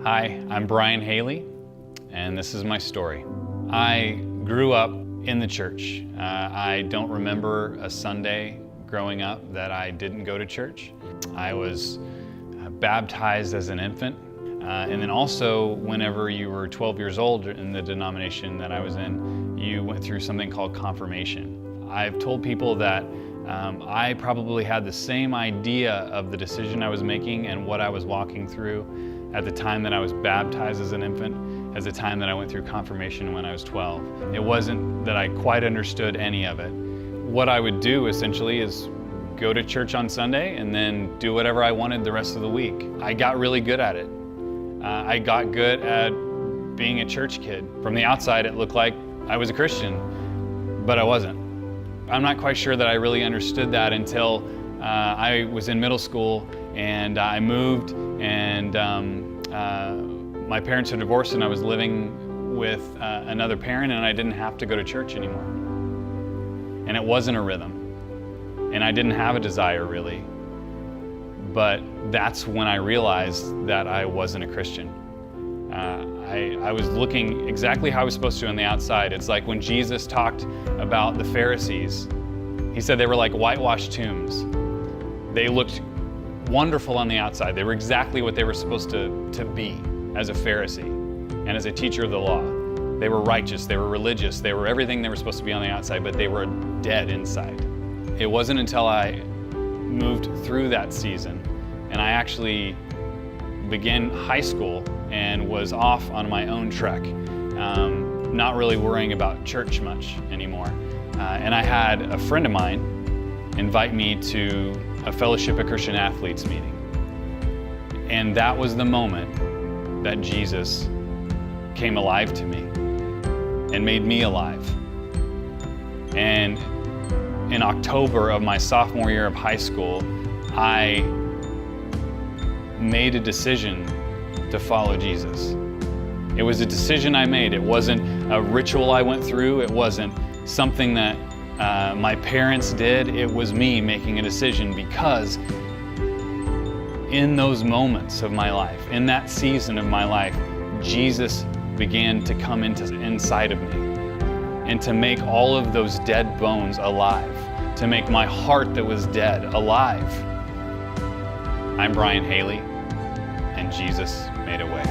Hi, I'm Brian Hailey, and this is my story. I grew up in the church. I don't remember a Sunday growing up that I didn't go to church. I was baptized as an infant, and then also whenever you were 12 years old in the denomination that I was in, you went through something called confirmation. I've told people that I probably had the same idea of the decision I was making and what I was walking through at the time that I was baptized as an infant as the time that I went through confirmation when I was 12. It wasn't that I quite understood any of it. What I would do essentially is go to church on Sunday and then do whatever I wanted the rest of the week. I got really good at it. I got good at being a church kid. From the outside, it looked like I was a Christian, but I wasn't. I'm not quite sure that I really understood that until I was in middle school and I moved, and my parents had divorced and I was living with another parent, and I didn't have to go to church anymore. And it wasn't a rhythm, and I didn't have a desire really. But that's when I realized that I wasn't a Christian. I was looking exactly how I was supposed to on the outside. It's like when Jesus talked about the Pharisees, he said they were like whitewashed tombs. They looked wonderful on the outside. They were exactly what they were supposed to be as a Pharisee and as a teacher of the law. They were righteous, they were religious, they were everything they were supposed to be on the outside, but they were dead inside. It wasn't until I moved through that season and I actually began high school and was off on my own trek, not really worrying about church much anymore. And I had a friend of mine invite me to a Fellowship of Christian Athletes meeting. And that was the moment that Jesus came alive to me and made me alive. And in October of my sophomore year of high school, I made a decision to follow Jesus. It was a decision I made. It wasn't a ritual I went through. It wasn't something that my parents did. It was me making a decision, because in those moments of my life, in that season of my life, Jesus began to come inside of me and to make all of those dead bones alive, to make my heart that was dead alive. I'm Brian Hailey, and Jesus made a way.